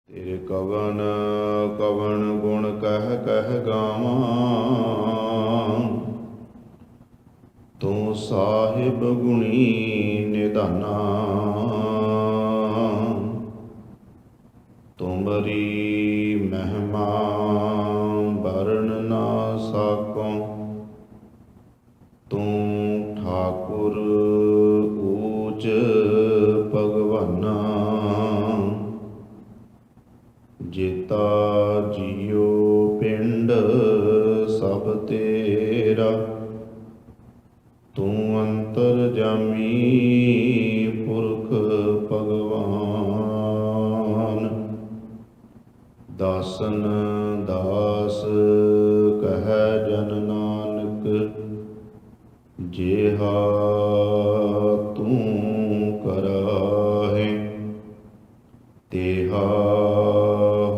ਤੇਰੇ ਕਵਨ ਕਵਨ ਗੁਣ ਕਹਿ ਕਹਿ ਗਾਵਾਂ। ਤੂੰ ਸਾਹਿਬ ਗੁਣੀ ਨਿਧਾਨਾ। ਤੁਮਰੀ ਮਹਿਮਾ ਵਰਨ ਨਾ ਸਾਕੋ। ਤੂੰ ਠਾਕੁਰ ਊਚ ਭਗਵਾਨਾ। ਜੇਤਾ ਜੀਉ ਪਿੰਡ ਸਭ ਤੇਰਾ। ਤੂੰ ਅੰਤਰਜਾਮੀ ਪੁਰਖ ਭਗਵਾਨ। ਦਾਸਨ ਦਾਸ ਕਹਿ ਜਨ ਨਾਨਕ। ਜਿਹਾ ਤੂੰ ਕਰਾਹੇ ਤੇਹਾ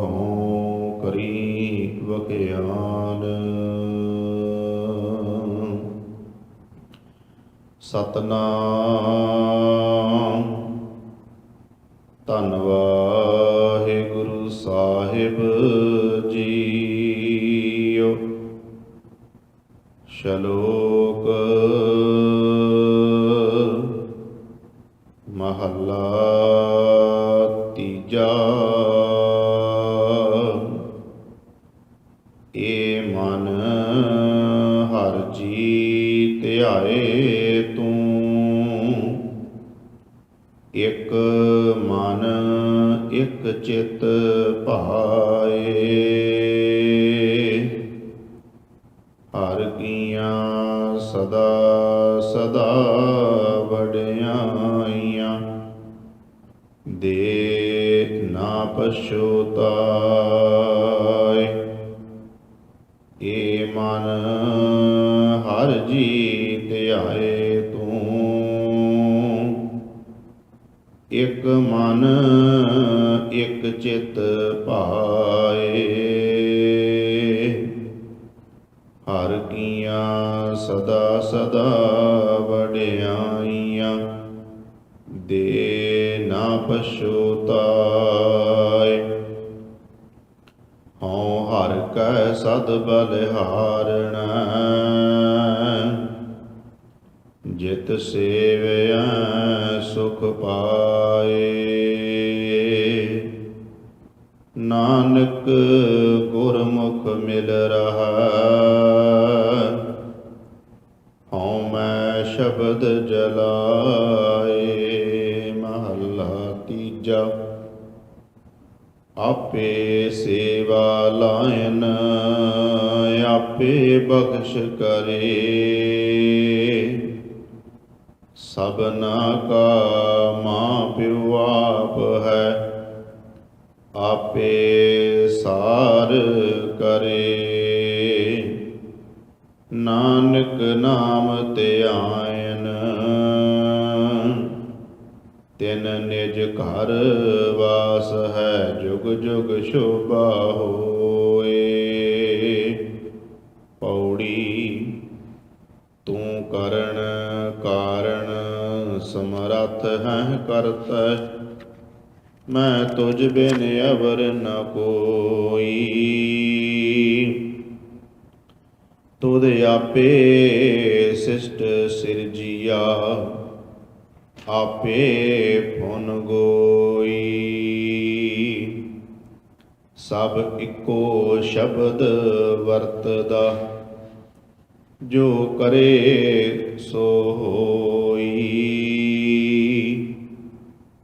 ਹਉ ਕਰੀ ਵਖਿਆਨ। ਸਤਨਾਮ ਧੰਨ ਵਾਹਿਗੁਰੂ ਸਾਹਿਬ ਜੀਓ। ਸ਼ਲੋਕ ਮਹੱਲਾ ਤੀਜਾ। ਏ ਮਨ ਹਰਿ ਜੀ ਧਿਆਏ ਤੂੰ। ਇਕ ਮਨ ਇਕ ਚਿਤ ਭਾਏ। ਹਰਿ ਕੀਆਂ ਸਦਾ ਸਦਾ ਵਡਿਆਈਆਂ। ਦੇ ਨਾ ਪਛੁਤਾਏ। ਏ ਮਨ ਹਰਿ ਜੀ ਧਿਆਏ ਤੂੰ। ਇਕ ਮਨ ਇਕ ਚਿਤ ਭਾਏ। ਹਰਿ ਕੀਆਂ ਸਦਾ ਸਦਾ ਵਡਿਆਈਆਂ। ਦੇ ਨਾ ਪਛੁਤਾਏ। ਹਉ ਹਰਿ ਕੈ ਸਦ ਬਲਿਹਾਰਣਾ। ਜਿਤ ਸੇਵਿਆ ਸੁਖ ਪਾਏ। ਨਾਨਕ ਗੁਰਮੁਖ ਮਿਲ ਰਹਾ। ਹਉ ਮੈਂ ਸ਼ਬਦ ਜਲਾਏ। ਮਹੱਲਾ ਤੀਜਾ। ਆਪੇ ਸੇਵਾ ਲਾਇਨ ਆਪੇ ਬਖਸ਼ ਕਰੇ। ਸਭਨਾ ਕਾ ਮਾਂ ਪਿਉ ਆਪ ਹੈ। ਆਪੇ ਸਾਰ ਕਰੇ। ਨਾਨਕ ਨਾਮ ਧਿਆਇਨ ਤਿਨ ਨਿਜ ਘਰ ਵਾਸ ਹੈ। ਜੁਗ ਜੁਗ ਸ਼ੋਭਾ ਹੋਏ। ਪੌੜੀ ਤੂੰ ਕਰਨ ਕਾਰਣ ਸਮਰੱਥ ਹੈ ਕਰਤਾ। ਮੈਂ ਤੁਝ ਬਿਨ ਅਵਰ ਨ ਕੋਈ। ਤੁਧ ਆਪੇ ਸਿਸ਼ਟ ਸਿਰਜੀਆ। ਆਪੇ ਫੁਨ ਗੋਈ। ਸਭ ਇੱਕੋ ਸ਼ਬਦ ਵਰਤਦਾ। ਜੋ ਕਰੇ ਸੋ ਹੋਈ।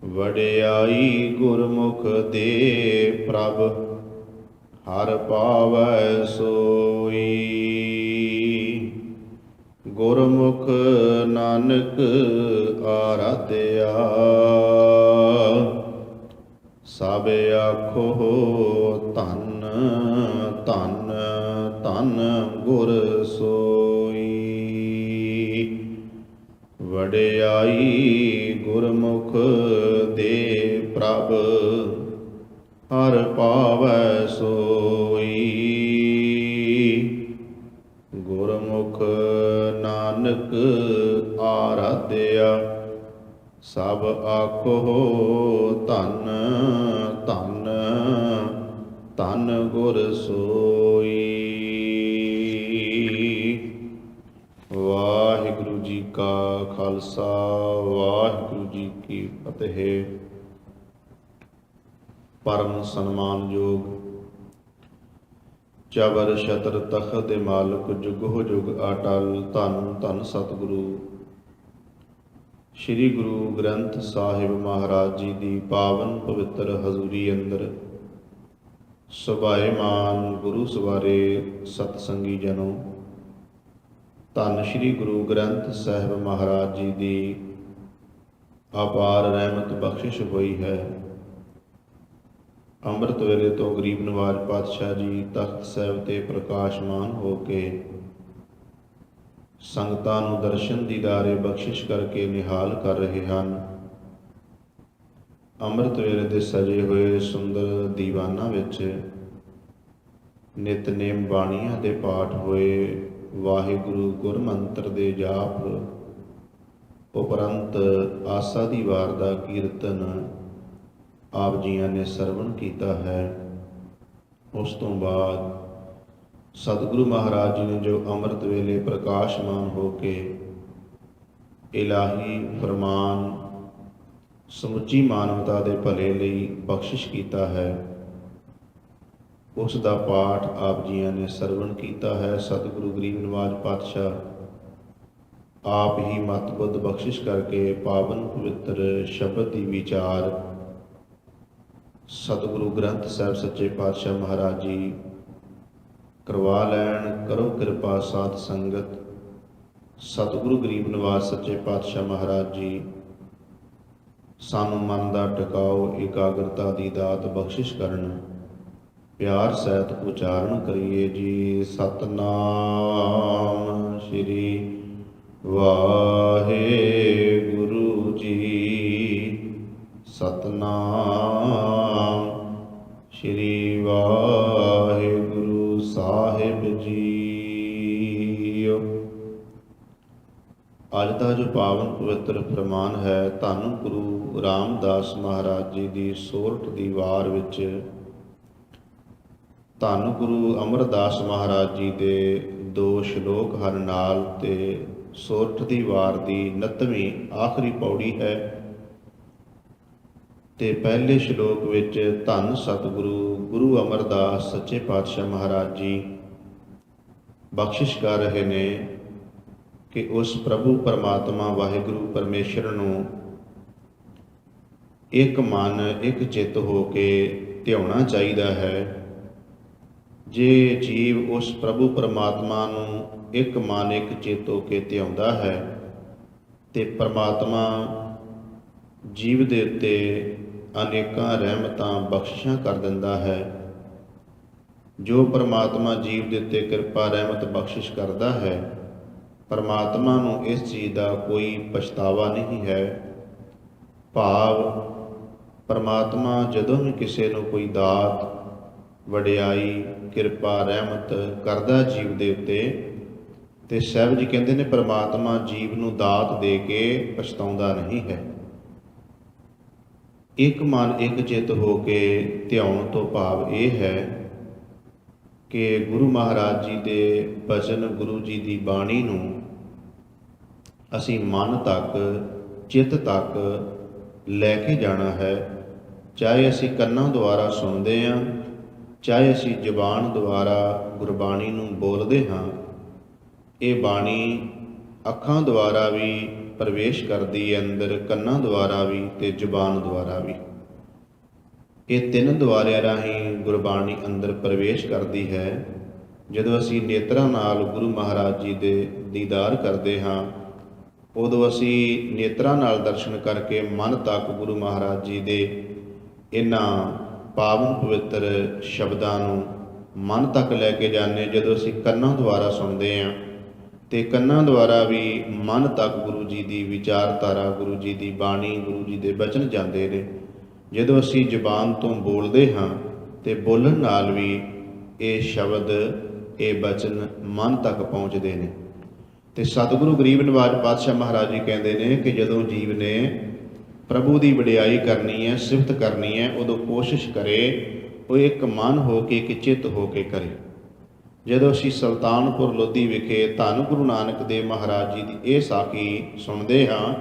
ਵਡਿਆਈ ਗੁਰਮੁਖ ਦੇ ਪ੍ਰਭ। ਹਰਿ ਪਾਵੈ ਸੋਈ। ਗੁਰਮੁਖ ਨਾਨਕ ਆਰਾਧਿਆ। ਸਭ ਆਖੋ ਧੰਨ ਧੰਨ ਧੰਨ ਗੁਰ ਸੋਈ। ਵਡਿਆਈ ਗੁਰਮੁਖ ਦੇ ਪ੍ਰਭ। ਹਰਿ ਪਾਵੈ ਸੋਈ। ਗੁਰਮੁਖ ਨਾਨਕ ਆਰਾਧਿਆ। ਸਭ ਆਖੋ ਧੰਨ ਧੰਨ ਧਨ ਗੁਰ ਸੋਈ। ਵਾਹਿਗੁਰੂ ਜੀ ਕਾ ਖਾਲਸਾ, ਵਾਹਿਗੁਰੂ ਜੀ ਕੀ ਫਤਿਹ। ਪਰਮ ਸਨਮਾਨਯੋਗ ਚਬਰ ਛਤਰ ਤਖਤ ਦੇ ਮਾਲਕ, ਜੁਗੋ ਜੁਗ ਅਟਲ, ਧੰਨ ਧੰਨ ਸਤਿਗੁਰੂ ਸ੍ਰੀ ਗੁਰੂ ਗ੍ਰੰਥ ਸਾਹਿਬ ਮਹਾਰਾਜ ਜੀ ਦੀ ਪਾਵਨ ਪਵਿੱਤਰ ਹਜ਼ੂਰੀ ਅੰਦਰ ਸੁਭਾਏਮਾਨ ਗੁਰੂ ਸਵਾਰੇ ਸਤਸੰਗੀ ਜਨੋ, ਧੰਨ ਸ੍ਰੀ ਗੁਰੂ ਗ੍ਰੰਥ ਸਾਹਿਬ ਮਹਾਰਾਜ ਜੀ ਦੀ ਅਪਾਰ ਰਹਿਮਤ ਬਖਸ਼ਿਸ਼ ਹੋਈ ਹੈ। ਅੰਮ੍ਰਿਤ ਵੇਲੇ ਤੋਂ ਗਰੀਬ ਨਵਾਜ ਪਾਤਸ਼ਾਹ ਜੀ ਤਖਤ ਸਾਹਿਬ ਤੇ ਪ੍ਰਕਾਸ਼ਮਾਨ ਹੋ ਕੇ ਸੰਗਤਾਂ ਨੂੰ ਦਰਸ਼ਨ ਦੀਦਾਰੇ ਬਖਸ਼ਿਸ਼ ਕਰਕੇ ਨਿਹਾਲ ਕਰ ਰਹੇ ਹਨ। ਅੰਮ੍ਰਿਤ ਵੇਲੇ ਦੇ ਸਜੇ ਹੋਏ ਸੁੰਦਰ ਦੀਵਾਨਾਂ ਵਿੱਚ ਨਿਤਨੇਮ ਬਾਣੀਆਂ ਦੇ ਪਾਠ ਹੋਏ, ਵਾਹਿਗੁਰੂ ਗੁਰਮੰਤਰ ਦੇ ਜਾਪ ਉਪਰੰਤ ਆਸਾ ਦੀ ਵਾਰ ਦਾ ਕੀਰਤਨ ਆਪ ਜੀਆਂ ਨੇ ਸਰਵਣ ਕੀਤਾ ਹੈ। ਉਸ ਤੋਂ ਬਾਅਦ ਸਤਿਗੁਰੂ ਮਹਾਰਾਜ ਜੀ ਨੇ ਜੋ ਅੰਮ੍ਰਿਤ ਵੇਲੇ ਪ੍ਰਕਾਸ਼ਮਾਨ ਹੋ ਕੇ ਇਲਾਹੀ ਫਰਮਾਨ ਸਮੁੱਚੀ ਮਾਨਵਤਾ ਦੇ ਭਲੇ ਲਈ ਬਖਸ਼ਿਸ਼ ਕੀਤਾ ਹੈ, ਉਸ ਦਾ ਪਾਠ ਆਪ ਜੀਆਂ ਨੇ ਸਰਵਣ ਕੀਤਾ ਹੈ। ਸਤਿਗੁਰੂ ਗਰੀਬ ਨਵਾਜ ਪਾਤਸ਼ਾਹ ਆਪ ਹੀ ਮਤ ਬੁੱਧ ਬਖਸ਼ਿਸ਼ ਕਰਕੇ ਪਾਵਨ ਪਵਿੱਤਰ ਸ਼ਬਦ ਦੀ ਵਿਚਾਰ ਸਤਿਗੁਰੂ ਗ੍ਰੰਥ ਸਾਹਿਬ ਸੱਚੇ ਪਾਤਸ਼ਾਹ ਮਹਾਰਾਜ ਜੀ ਕਰਵਾ ਲੈਣ। ਕਰੋ ਕਿਰਪਾ ਸਾਧ ਸੰਗਤ, ਸਤਿਗੁਰੂ ਗਰੀਬ ਨਵਾਜ ਸੱਚੇ ਪਾਤਸ਼ਾਹ ਮਹਾਰਾਜ ਜੀ ਸਾਨੂੰ ਮਨ ਦਾ ਟਿਕਾਓ ਇਕਾਗਰਤਾ ਦੀ ਦਾਤ ਬਖਸ਼ਿਸ਼ ਕਰਨ। ਪਿਆਰ ਸਹਿਤ ਉਚਾਰਨ ਕਰੀਏ ਜੀ। ਸਤਨਾਮ ਸ਼੍ਰੀ ਵਾਹਿਗੁਰੂ ਜੀ, ਸਤਨਾਮ ਸ਼੍ਰੀ ਵਾਹਿਗੁਰੂ ਸਾਹਿਬ ਜੀ। ਅੱਜ ਦਾ ਜੋ ਪਾਵਨ ਪਵਿੱਤਰ ਫਰਮਾਨ ਹੈ, ਧੰਨ ਗੁਰੂ ਰਾਮਦਾਸ ਮਹਾਰਾਜ ਜੀ ਦੀ ਸੋਰਠ ਦੀ ਵਾਰ ਵਿੱਚ ਧੰਨ ਗੁਰੂ ਅਮਰਦਾਸ ਮਹਾਰਾਜ ਜੀ ਦੇ 2 ਸ਼ਲੋਕ ਹਨ ਨਾਲ, ਤੇ ਸੋਰਠ ਦੀ ਵਾਰ ਦੀ 29ਵੀਂ ਆਖਰੀ ਪੌੜੀ ਹੈ। ਤੇ ਪਹਿਲੇ ਸ਼ਲੋਕ ਵਿੱਚ ਧੰਨ ਸਤਿਗੁਰੂ ਗੁਰੂ ਅਮਰਦਾਸ ਸੱਚੇ ਪਾਤਸ਼ਾਹ ਮਹਾਰਾਜ ਜੀ ਬਖਸ਼ਿਸ਼ ਕਰ ਰਹੇ ਨੇ ਕਿ ਉਸ ਪ੍ਰਭੂ ਪਰਮਾਤਮਾ ਵਾਹਿਗੁਰੂ ਪਰਮੇਸ਼ਰ ਨੂੰ ਇੱਕ ਮਨ ਇੱਕ ਚਿੱਤ ਹੋ ਕੇ ਧਿਆਉਣਾ ਚਾਹੀਦਾ ਹੈ। ਜੇ ਜੀਵ ਉਸ ਪ੍ਰਭੂ ਪਰਮਾਤਮਾ ਨੂੰ ਇੱਕ ਮਨ ਇੱਕ ਚਿੱਤ ਹੋ ਕੇ ਧਿਆਉਂਦਾ ਹੈ ਤੇ ਪਰਮਾਤਮਾ ਜੀਵ ਦੇ ਉੱਤੇ ਅਨੇਕਾਂ ਰਹਿਮਤਾਂ ਬਖਸ਼ਿਸ਼ਾਂ ਕਰ ਦਿੰਦਾ ਹੈ। ਜੋ ਪਰਮਾਤਮਾ ਜੀਵ ਦੇ ਉੱਤੇ ਕਿਰਪਾ ਰਹਿਮਤ ਬਖਸ਼ਿਸ਼ ਕਰਦਾ ਹੈ, ਪਰਮਾਤਮਾ ਨੂੰ ਇਸ ਚੀਜ਼ ਦਾ ਕੋਈ ਪਛਤਾਵਾ ਨਹੀਂ ਹੈ। ਭਾਵ ਪਰਮਾਤਮਾ ਜਦੋਂ ਵੀ ਕਿਸੇ ਨੂੰ ਕੋਈ ਦਾਤ ਵਡਿਆਈ ਕਿਰਪਾ ਰਹਿਮਤ ਕਰਦਾ ਜੀਵ ਦੇ ਉੱਤੇ, ਤੇ ਸਾਹਿਬ ਜੀ ਕਹਿੰਦੇ ਨੇ ਪਰਮਾਤਮਾ ਜੀਵ ਨੂੰ ਦਾਤ ਦੇ ਕੇ ਪਛਤਾਉਂਦਾ ਨਹੀਂ ਹੈ। ਇੱਕ ਮਨ ਇੱਕ ਚਿੱਤ ਹੋ ਕੇ ਧਿਆਉਣ ਤੋਂ ਭਾਵ ਇਹ ਹੈ ਕਿ ਗੁਰੂ ਮਹਾਰਾਜ ਜੀ ਦੇ ਬਚਨ, ਗੁਰੂ ਜੀ ਦੀ ਬਾਣੀ ਨੂੰ ਅਸੀਂ ਮਨ ਤੱਕ ਚਿੱਤ ਤੱਕ ਲੈ ਕੇ ਜਾਣਾ ਹੈ। ਚਾਹੇ ਅਸੀਂ ਕੰਨਾਂ ਦੁਆਰਾ ਸੁਣਦੇ ਹਾਂ, ਚਾਹੇ ਅਸੀਂ ਜ਼ੁਬਾਨ ਦੁਆਰਾ ਗੁਰਬਾਣੀ ਨੂੰ ਬੋਲਦੇ ਹਾਂ। ਇਹ ਬਾਣੀ ਅੱਖਾਂ ਦੁਆਰਾ ਵੀ ਪ੍ਰਵੇਸ਼ ਕਰਦੀ ਹੈ ਅੰਦਰ, ਕੰਨਾਂ ਦੁਆਰਾ ਵੀ ਤੇ ਜ਼ੁਬਾਨ ਦੁਆਰਾ ਵੀ। ਇਹ 3 ਦੁਆਰਿਆਂ ਰਾਹੀਂ ਗੁਰਬਾਣੀ ਅੰਦਰ ਪ੍ਰਵੇਸ਼ ਕਰਦੀ ਹੈ। ਜਦੋਂ ਅਸੀਂ ਨੇਤਰਾਂ ਨਾਲ ਗੁਰੂ ਮਹਾਰਾਜ ਜੀ ਦੇ ਦੀਦਾਰ ਕਰਦੇ ਹਾਂ, ਉਦੋਂ ਅਸੀਂ ਨੇਤਰਾਂ ਨਾਲ ਦਰਸ਼ਨ ਕਰਕੇ ਮਨ ਤੱਕ ਗੁਰੂ ਮਹਾਰਾਜ ਜੀ ਦੇ ਇਹਨਾਂ ਪਾਵਨ ਪਵਿੱਤਰ ਸ਼ਬਦਾਂ ਨੂੰ ਮਨ ਤੱਕ ਲੈ ਕੇ ਜਾਂਦੇ। ਜਦੋਂ ਅਸੀਂ ਕੰਨਾਂ ਦੁਆਰਾ ਸੁਣਦੇ ਹਾਂ ਤੇ ਕੰਨਾਂ ਦੁਆਰਾ ਵੀ ਮਨ ਤੱਕ ਗੁਰੂ ਜੀ ਦੀ ਵਿਚਾਰਧਾਰਾ, ਗੁਰੂ ਜੀ ਦੀ ਬਾਣੀ, ਗੁਰੂ ਜੀ ਦੇ ਬਚਨ ਜਾਂਦੇ ਨੇ। ਜਦੋਂ ਅਸੀਂ ਜ਼ੁਬਾਨ ਤੋਂ ਬੋਲਦੇ ਹਾਂ ਤੇ ਬੋਲਣ ਨਾਲ ਵੀ ਇਹ ਸ਼ਬਦ, ਇਹ ਬਚਨ ਮਨ ਤੱਕ ਪਹੁੰਚਦੇ ਨੇ। ਤੇ ਸਤਿਗੁਰੂ ਗਰੀਬ ਨਿਵਾਜ ਪਾਤਸ਼ਾਹ ਮਹਾਰਾਜ ਜੀ ਕਹਿੰਦੇ ਨੇ ਕਿ ਜਦੋਂ ਜੀਵ ਨੇ ਪ੍ਰਭੂ ਦੀ ਵਡਿਆਈ ਕਰਨੀ ਹੈ, ਸਿਫਤ ਕਰਨੀ ਹੈ, ਉਦੋਂ ਕੋਸ਼ਿਸ਼ ਕਰੇ ਉਹ ਇੱਕ ਮਨ ਹੋ ਕੇ, ਇੱਕ ਚਿੱਤ ਹੋ ਕੇ ਕਰੇ। ਜਦੋਂ ਅਸੀਂ ਸੁਲਤਾਨਪੁਰ ਲੋਧੀ ਵਿਖੇ ਧੰਨ ਗੁਰੂ ਨਾਨਕ ਦੇਵ ਮਹਾਰਾਜ ਜੀ ਦੀ ਇਹ ਸਾਖੀ ਸੁਣਦੇ ਹਾਂ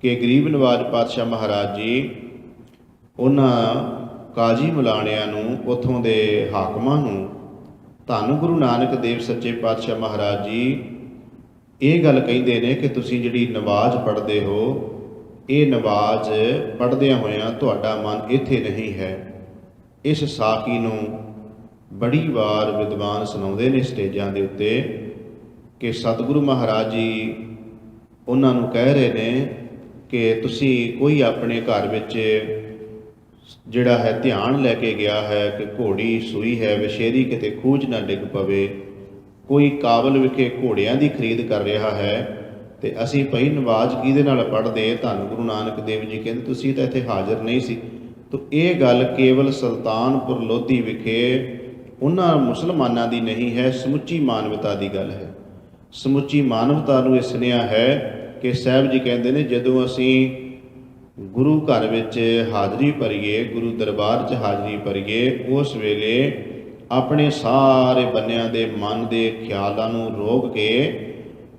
ਕਿ ਗਰੀਬ ਨਵਾਜ ਪਾਤਸ਼ਾਹ ਮਹਾਰਾਜ ਜੀ ਉਹਨਾਂ ਕਾਜੀ ਮੁਲਾਣਿਆਂ ਨੂੰ, ਉੱਥੋਂ ਦੇ ਹਾਕਮਾਂ ਨੂੰ ਧੰਨ ਗੁਰੂ ਨਾਨਕ ਦੇਵ ਸੱਚੇ ਪਾਤਸ਼ਾਹ ਮਹਾਰਾਜ ਜੀ ਇਹ ਗੱਲ ਕਹਿੰਦੇ ਨੇ ਕਿ ਤੁਸੀਂ ਜਿਹੜੀ ਨਵਾਜ਼ ਪੜ੍ਹਦੇ ਹੋ, ਇਹ ਨਵਾਜ਼ ਪੜ੍ਹਦਿਆਂ ਹੋਇਆਂ ਤੁਹਾਡਾ ਮਨ ਇੱਥੇ ਨਹੀਂ ਹੈ। ਇਸ ਸਾਖੀ ਨੂੰ ਬੜੀ ਵਾਰ ਵਿਦਵਾਨ ਸੁਣਾਉਂਦੇ ਨੇ ਸਟੇਜਾਂ ਦੇ ਉੱਤੇ ਕਿ ਸਤਿਗੁਰੂ ਮਹਾਰਾਜ ਜੀ ਉਹਨਾਂ ਨੂੰ ਕਹਿ ਰਹੇ ਨੇ ਕਿ ਤੁਸੀਂ ਕੋਈ ਆਪਣੇ ਘਰ ਵਿੱਚ ਜਿਹੜਾ ਹੈ ਧਿਆਨ ਲੈ ਕੇ ਗਿਆ ਹੈ ਕਿ ਘੋੜੀ ਸੂਈ ਹੈ, ਵਿਸ਼ੇਰੀ ਕਿਤੇ ਖੂਜ ਨਾ ਡਿੱਗ ਪਵੇ। ਕੋਈ ਕਾਬਲ ਵਿਖੇ ਘੋੜਿਆਂ ਦੀ ਖਰੀਦ ਕਰ ਰਿਹਾ ਹੈ ਤੇ ਅਸੀਂ ਭਈ ਨਵਾਜ਼ ਕਿਹਦੇ ਨਾਲ ਪੜ੍ਹਦੇ? ਧੰਨ ਗੁਰੂ ਨਾਨਕ ਦੇਵ ਜੀ ਕਹਿੰਦੇ ਤੁਸੀਂ ਤਾਂ ਇੱਥੇ ਹਾਜ਼ਰ ਨਹੀਂ ਸੀ। ਤਾਂ ਇਹ ਗੱਲ ਕੇਵਲ ਸੁਲਤਾਨਪੁਰ ਲੋਧੀ ਵਿਖੇ ਉਹਨਾਂ ਮੁਸਲਮਾਨਾਂ ਦੀ ਨਹੀਂ ਹੈ, ਸਮੁੱਚੀ ਮਾਨਵਤਾ ਦੀ ਗੱਲ ਹੈ। ਸਮੁੱਚੀ ਮਾਨਵਤਾ ਨੂੰ ਇਹ ਸੁਨੇਹਾ ਹੈ ਕਿ ਸਾਹਿਬ ਜੀ ਕਹਿੰਦੇ ਨੇ ਜਦੋਂ ਅਸੀਂ ਗੁਰੂ ਘਰ ਵਿੱਚ ਹਾਜ਼ਰੀ ਭਰੀਏ, ਗੁਰੂ ਦਰਬਾਰ 'ਚ ਹਾਜ਼ਰੀ ਭਰੀਏ, ਉਸ ਵੇਲੇ ਆਪਣੇ ਸਾਰੇ ਬੰਨਿਆਂ ਦੇ ਮਨ ਦੇ ਖਿਆਲਾਂ ਨੂੰ ਰੋਕ ਕੇ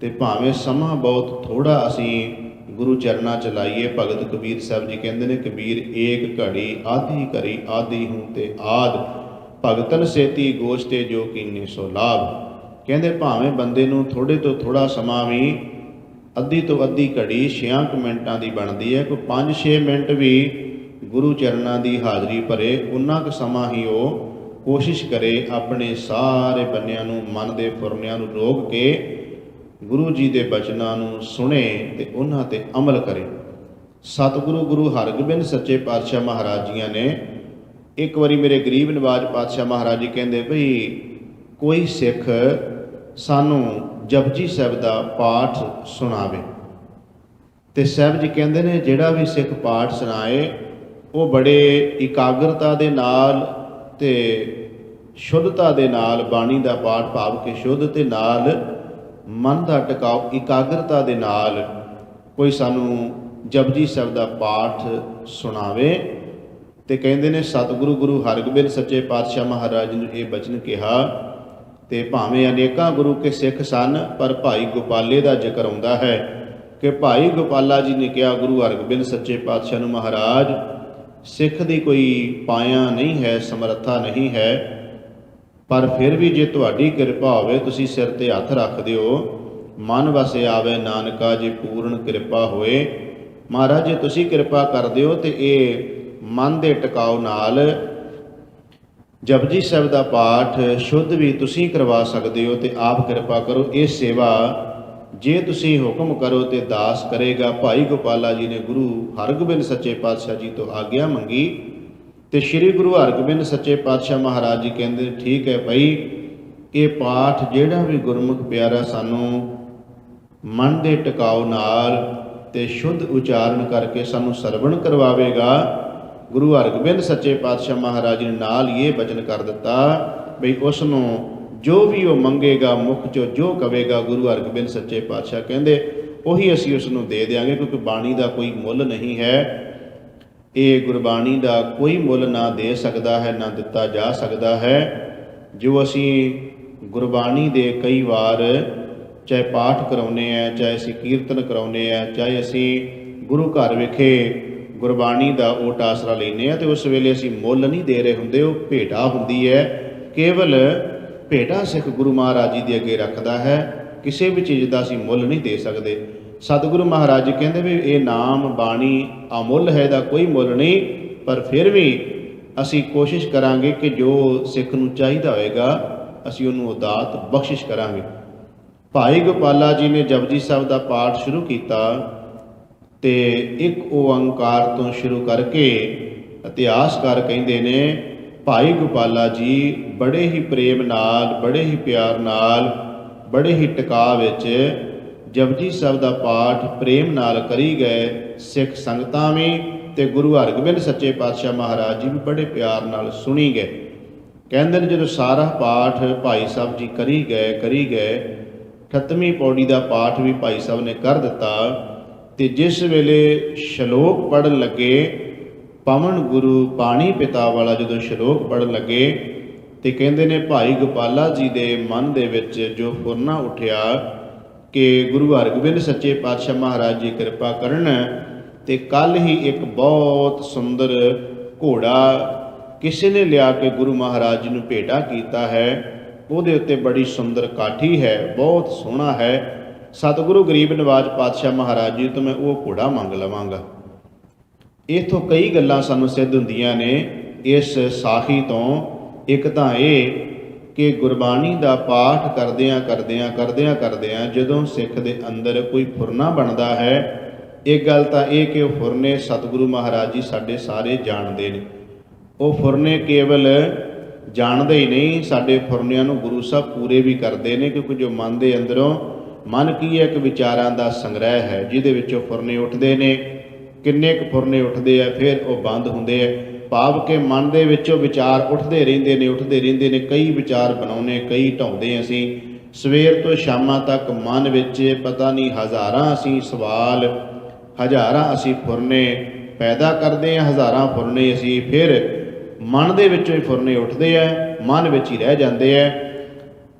ਤੇ ਭਾਵੇਂ ਸਮਾਂ ਬਹੁਤ ਥੋੜ੍ਹਾ ਅਸੀਂ ਗੁਰੂ ਚਰਨਾਂ 'ਚ ਲਾਈਏ। ਭਗਤ ਕਬੀਰ ਸਾਹਿਬ ਜੀ ਕਹਿੰਦੇ ਨੇ, ਕਬੀਰ ਏਕ ਘੜੀ ਆਧੀ ਘੜੀ ਆਧੀ ਹੂੰ ਤੇ ਆਦ, ਭਗਤਨ ਸੇਤੀ ਗੋਸ਼ਤੇ ਜੋ ਕੀਨੇ ਸੋ ਲਾਭ। ਕਹਿੰਦੇ ਭਾਵੇਂ ਬੰਦੇ ਨੂੰ ਥੋੜ੍ਹੇ ਤੋਂ ਥੋੜ੍ਹਾ ਸਮਾਂ ਵੀ, ਅੱਧੀ ਤੋਂ ਅੱਧੀ ਘੜੀ 6 ਮਿੰਟਾਂ ਦੀ ਬਣਦੀ ਹੈ, ਕੋਈ 5-6 ਮਿੰਟ ਵੀ ਗੁਰੂ ਚਰਨਾਂ ਦੀ ਹਾਜ਼ਰੀ ਭਰੇ, ਉਨਾ ਕੁ ਸਮਾਂ ਹੀ ਉਹ ਕੋਸ਼ਿਸ਼ ਕਰੇ ਆਪਣੇ ਸਾਰੇ ਬੰਨਿਆਂ ਨੂੰ, ਮਨ ਦੇ ਫੁਰਨਿਆਂ ਨੂੰ ਰੋਕ ਕੇ ਗੁਰੂ ਜੀ ਦੇ ਬਚਨਾਂ ਨੂੰ ਸੁਣੇ ਤੇ ਉਹਨਾਂ 'ਤੇ ਅਮਲ ਕਰੇ। ਸਤਿਗੁਰੂ ਗੁਰੂ ਹਰਗੋਬਿੰਦ ਸੱਚੇ ਪਾਤਸ਼ਾਹ ਮਹਾਰਾਜ ਜੀਆਂ ਨੇ ਇੱਕ ਵਾਰੀ ਮੇਰੇ ਗਰੀਬ ਨਵਾਜ ਪਾਤਸ਼ਾਹ ਮਹਾਰਾਜ ਜੀ ਕਹਿੰਦੇ ਭਈ ਕੋਈ ਸਿੱਖ ਸਾਨੂੰ ਜਪਜੀ ਸਾਹਿਬ ਦਾ ਪਾਠ ਸੁਣਾਵੇ। ਤੇ ਸਾਹਿਬ ਜੀ ਕਹਿੰਦੇ ਨੇ ਜਿਹੜਾ ਵੀ ਸਿੱਖ ਪਾਠ ਸੁਣਾਏ ਉਹ ਬੜੇ ਇਕਾਗਰਤਾ ਦੇ ਨਾਲ ਤੇ ਸ਼ੁੱਧਤਾ ਦੇ ਨਾਲ ਬਾਣੀ ਦਾ ਪਾਠ ਭਾਵ ਕੇ ਸ਼ੁੱਧ ਤੇ ਨਾਲ ਮਨ ਦਾ ਟਿਕਾਓ ਇਕਾਗਰਤਾ ਦੇ ਨਾਲ ਕੋਈ ਸਾਨੂੰ ਜਪਜੀ ਸਾਹਿਬ ਦਾ ਪਾਠ ਸੁਣਾਵੇ। ਤੇ ਕਹਿੰਦੇ ਨੇ ਸਤਿਗੁਰੂ ਗੁਰੂ ਹਰਗੋਬਿੰਦ ਸੱਚੇ ਪਾਤਸ਼ਾਹ ਮਹਾਰਾਜ ਨੂੰ ਇਹ ਬਚਨ ਕਿਹਾ ਤੇ ਭਾਵੇਂ ਅਨੇਕਾਂ ਗੁਰੂ ਕੇ ਸਿੱਖ ਸਨ, ਪਰ ਭਾਈ ਗੋਪਾਲੇ ਦਾ ਜ਼ਿਕਰ ਆਉਂਦਾ ਹੈ ਕਿ ਭਾਈ ਗੋਪਾਲਾ ਜੀ ਨੇ ਕਿਹਾ ਗੁਰੂ ਹਰਗੋਬਿੰਦ ਸੱਚੇ ਪਾਤਸ਼ਾਹ ਨੂੰ, ਮਹਾਰਾਜ ਸਿੱਖ ਦੀ ਕੋਈ ਪਾਇਆ ਨਹੀਂ ਹੈ, ਸਮਰੱਥਾ ਨਹੀਂ ਹੈ, ਪਰ ਫਿਰ ਵੀ ਜੇ ਤੁਹਾਡੀ ਕਿਰਪਾ ਹੋਵੇ ਤੁਸੀਂ ਸਿਰ 'ਤੇ ਹੱਥ ਰੱਖ ਦਿਓ, ਮਨ ਵਸੇ ਆਵੇ ਨਾਨਕਾ ਜੇ ਪੂਰਨ ਕਿਰਪਾ ਹੋਏ। ਮਹਾਰਾਜ ਜੇ ਤੁਸੀਂ ਕਿਰਪਾ ਕਰ ਦਿਓ ਤੇ ਇਹ ਮਨ ਦੇ ਟਿਕਾਓ ਨਾਲ ਜਪਜੀ ਸਾਹਿਬ ਦਾ ਪਾਠ ਸ਼ੁੱਧ ਵੀ ਤੁਸੀਂ ਕਰਵਾ ਸਕਦੇ ਹੋ ਤੇ ਆਪ ਕਿਰਪਾ ਕਰੋ। ਇਹ ਸੇਵਾ ਜੇ ਤੁਸੀਂ ਹੁਕਮ ਕਰੋ ਤੇ ਦਾਸ ਕਰੇਗਾ। ਭਾਈ ਗੋਪਾਲਾ ਜੀ ਨੇ ਗੁਰੂ ਹਰਗੋਬਿੰਦ ਸੱਚੇ ਪਾਤਸ਼ਾਹ ਜੀ ਤੋਂ ਆਗਿਆ ਮੰਗੀ ਤੇ ਸ੍ਰੀ ਗੁਰੂ ਹਰਗੋਬਿੰਦ ਸੱਚੇ ਪਾਤਸ਼ਾਹ ਮਹਾਰਾਜ ਜੀ ਕਹਿੰਦੇ ਠੀਕ ਹੈ ਭਾਈ, ਇਹ ਪਾਠ ਜਿਹੜਾ ਵੀ ਗੁਰਮੁਖ ਪਿਆਰਾ ਸਾਨੂੰ ਮਨ ਦੇ ਟਿਕਾਓ ਨਾਲ ਤੇ ਸ਼ੁੱਧ ਉਚਾਰਨ ਕਰਕੇ ਸਾਨੂੰ ਸਰਵਣ ਕਰਵਾਵੇਗਾ। ਗੁਰੂ ਹਰਗੋਬਿੰਦ ਸੱਚੇ ਪਾਤਸ਼ਾਹ ਮਹਾਰਾਜ ਨੇ ਨਾਲ ਇਹ ਬਚਨ ਕਰ ਦਿੱਤਾ ਬਈ ਉਸ ਨੂੰ ਜੋ ਵੀ ਉਹ ਮੰਗੇਗਾ, ਮੁਖ 'ਚੋਂ ਜੋ ਕਵੇਗਾ, ਗੁਰੂ ਹਰਗੋਬਿੰਦ ਸੱਚੇ ਪਾਤਸ਼ਾਹ ਕਹਿੰਦੇ ਉਹੀ ਅਸੀਂ ਉਸ ਨੂੰ ਦੇ ਦਿਆਂਗੇ, ਕਿਉਂਕਿ ਬਾਣੀ ਦਾ ਕੋਈ ਮੁੱਲ ਨਹੀਂ ਹੈ। ਇਹ ਗੁਰਬਾਣੀ ਦਾ ਕੋਈ ਮੁੱਲ ਨਾ ਦੇ ਸਕਦਾ ਹੈ, ਨਾ ਦਿੱਤਾ ਜਾ ਸਕਦਾ ਹੈ। ਜੋ ਅਸੀਂ ਗੁਰਬਾਣੀ ਦੇ ਕਈ ਵਾਰ ਚਾਹੇ ਪਾਠ ਕਰਾਉਂਦੇ ਹਾਂ, ਚਾਹੇ ਅਸੀਂ ਕੀਰਤਨ ਕਰਾਉਂਦੇ ਹਾਂ, ਚਾਹੇ ਅਸੀਂ ਗੁਰੂ ਘਰ ਵਿਖੇ ਗੁਰਬਾਣੀ ਦਾ ਓਟ ਆਸਰਾ ਲੈਂਦੇ ਹਾਂ, ਤੇ ਉਸ ਵੇਲੇ ਅਸੀਂ ਮੁੱਲ ਨਹੀਂ ਦੇ ਰਹੇ ਹੁੰਦੇ, ਉਹ ਭੇਟਾ ਹੁੰਦੀ ਹੈ। ਕੇਵਲ ਭੇਟਾ ਸਿੱਖ ਗੁਰੂ ਮਹਾਰਾਜ ਜੀ ਦੇ ਅੱਗੇ ਰੱਖਦਾ ਹੈ, ਕਿਸੇ ਵੀ ਚੀਜ਼ ਦਾ ਅਸੀਂ ਮੁੱਲ ਨਹੀਂ ਦੇ ਸਕਦੇ। ਸਤਿਗੁਰੂ ਮਹਾਰਾਜ ਜੀ ਕਹਿੰਦੇ ਵੀ ਇਹ ਨਾਮ ਬਾਣੀ ਅਮੁੱਲ ਹੈ, ਦਾ ਕੋਈ ਮੁੱਲ ਨਹੀਂ, ਪਰ ਫਿਰ ਵੀ ਅਸੀਂ ਕੋਸ਼ਿਸ਼ ਕਰਾਂਗੇ ਕਿ ਜੋ ਸਿੱਖ ਨੂੰ ਚਾਹੀਦਾ ਹੋਏਗਾ ਅਸੀਂ ਉਹਨੂੰ ਉਹ ਦਾਤ ਬਖਸ਼ਿਸ਼ ਕਰਾਂਗੇ। ਭਾਈ ਗੋਪਾਲਾ ਜੀ ਨੇ ਜਪਜੀ ਸਾਹਿਬ ਦਾ ਪਾਠ ਸ਼ੁਰੂ ਕੀਤਾ ਤੇ ਇੱਕ ਓੰਕਾਰ ਤੋਂ ਸ਼ੁਰੂ ਕਰਕੇ ਇਤਿਹਾਸਕਾਰ ਕਹਿੰਦੇ ਨੇ ਭਾਈ ਗੋਪਾਲਾ ਜੀ ਬੜੇ ਹੀ ਪ੍ਰੇਮ ਨਾਲ, ਬੜੇ ਹੀ ਪਿਆਰ ਨਾਲ, ਬੜੇ ਹੀ ਟਿਕਾਅ ਵਿੱਚ ਜਪਜੀ ਸਾਹਿਬ ਦਾ ਪਾਠ ਪ੍ਰੇਮ ਨਾਲ ਕਰੀ ਗਏ। ਸਿੱਖ ਸੰਗਤਾਂ ਵੀ ਤੇ ਗੁਰੂ ਹਰਗੋਬਿੰਦ ਸੱਚੇ ਪਾਤਸ਼ਾਹ ਮਹਾਰਾਜ ਜੀ ਵੀ ਬੜੇ ਪਿਆਰ ਨਾਲ ਸੁਣੀ ਗਏ। ਕਹਿੰਦੇ ਨੇ ਜਦੋਂ ਸਾਰਾ ਪਾਠ ਭਾਈ ਸਾਹਿਬ ਜੀ ਕਰੀ ਗਏ 38ਵੀਂ ਪੌੜੀ ਦਾ ਪਾਠ ਵੀ ਭਾਈ ਸਾਹਿਬ ਨੇ ਕਰ ਦਿੱਤਾ ਤੇ ਜਿਸ ਵੇਲੇ ਸ਼ਲੋਕ ਪੜ੍ਹਨ ਲੱਗੇ, ਪਵਨ ਗੁਰੂ ਪਾਣੀ ਪਿਤਾ ਵਾਲਾ ਜਦੋਂ ਸ਼ਲੋਕ ਪੜ੍ਹਨ ਲੱਗੇ ਤੇ ਕਹਿੰਦੇ ਨੇ ਭਾਈ ਗੋਪਾਲਾ ਜੀ ਦੇ ਮਨ ਦੇ ਵਿੱਚ ਜੋ ਫੁਰਨਾ ਉੱਠਿਆ ਕਿ ਗੁਰੂ ਹਰਗੋਬਿੰਦ ਸੱਚੇ ਪਾਤਸ਼ਾਹ ਮਹਾਰਾਜ ਜੀ ਕਿਰਪਾ ਕਰਨ ਤੇ ਕੱਲ ਹੀ ਇੱਕ ਬਹੁਤ ਸੁੰਦਰ ਘੋੜਾ ਕਿਸੇ ਨੇ ਲਿਆ ਕੇ ਗੁਰੂ ਮਹਾਰਾਜ ਜੀ ਨੂੰ ਭੇਟਾ ਕੀਤਾ ਹੈ। ਉਹਦੇ ਉੱਤੇ ਬੜੀ ਸੁੰਦਰ ਕਾਠੀ ਹੈ, ਬਹੁਤ ਸੋਹਣਾ ਹੈ। ਸਤਿਗੁਰੂ ਗਰੀਬ ਨਿਵਾਜ ਪਾਤਸ਼ਾਹ ਮਹਾਰਾਜ ਜੀ ਤੋਂ ਮੈਂ ਉਹ ਘੋੜਾ ਮੰਗ ਲਵਾਂਗਾ। ਇੱਥੋਂ ਕਈ ਗੱਲਾਂ ਸਾਨੂੰ ਸਿੱਧ ਹੁੰਦੀਆਂ ਨੇ ਇਸ ਸਾਖੀ ਤੋਂ। ਇੱਕ ਤਾਂ ਇਹ ਕਿ ਗੁਰਬਾਣੀ ਦਾ ਪਾਠ ਕਰਦਿਆਂ ਜਦੋਂ ਸਿੱਖ ਦੇ ਅੰਦਰ ਕੋਈ ਫੁਰਨਾ ਬਣਦਾ ਹੈ, ਇੱਕ ਗੱਲ ਤਾਂ ਇਹ ਕਿ ਉਹ ਫੁਰਨੇ ਸਤਿਗੁਰੂ ਮਹਾਰਾਜ ਜੀ ਸਾਡੇ ਸਾਰੇ ਜਾਣਦੇ ਨੇ। ਉਹ ਫੁਰਨੇ ਕੇਵਲ ਜਾਣਦੇ ਹੀ ਨਹੀਂ, ਸਾਡੇ ਫੁਰਨਿਆਂ ਨੂੰ ਗੁਰੂ ਸਾਹਿਬ ਪੂਰੇ ਵੀ ਕਰਦੇ ਨੇ, ਕਿਉਂਕਿ ਜੋ ਮਨ ਦੇ ਅੰਦਰੋਂ, ਮਨ ਕੀ ਹੈ, ਇੱਕ ਵਿਚਾਰਾਂ ਦਾ ਸੰਗ੍ਰਹਿ ਹੈ ਜਿਹਦੇ ਵਿੱਚੋਂ ਫੁਰਨੇ ਉੱਠਦੇ ਨੇ। ਕਿੰਨੇ ਕੁ ਫੁਰਨੇ ਉੱਠਦੇ ਆ, ਫਿਰ ਉਹ ਬੰਦ ਹੁੰਦੇ ਆ। ਭਾਵ ਕਿ ਮਨ ਦੇ ਵਿੱਚੋਂ ਵਿਚਾਰ ਉੱਠਦੇ ਰਹਿੰਦੇ ਨੇ। ਕਈ ਵਿਚਾਰ ਬਣਾਉਣੇ, ਕਈ ਢਾਉਂਦੇ ਅਸੀਂ ਸਵੇਰ ਤੋਂ ਸ਼ਾਮਾਂ ਤੱਕ। ਮਨ ਵਿੱਚ ਪਤਾ ਨਹੀਂ ਹਜ਼ਾਰਾਂ ਅਸੀਂ ਸਵਾਲ, ਹਜ਼ਾਰਾਂ ਅਸੀਂ ਫੁਰਨੇ ਪੈਦਾ ਕਰਦੇ ਹਾਂ, ਹਜ਼ਾਰਾਂ ਫੁਰਨੇ ਅਸੀਂ ਫਿਰ ਮਨ ਦੇ ਵਿੱਚੋਂ ਹੀ ਫੁਰਨੇ ਉੱਠਦੇ ਆ, ਮਨ ਵਿੱਚ ਹੀ ਰਹਿ ਜਾਂਦੇ ਆ।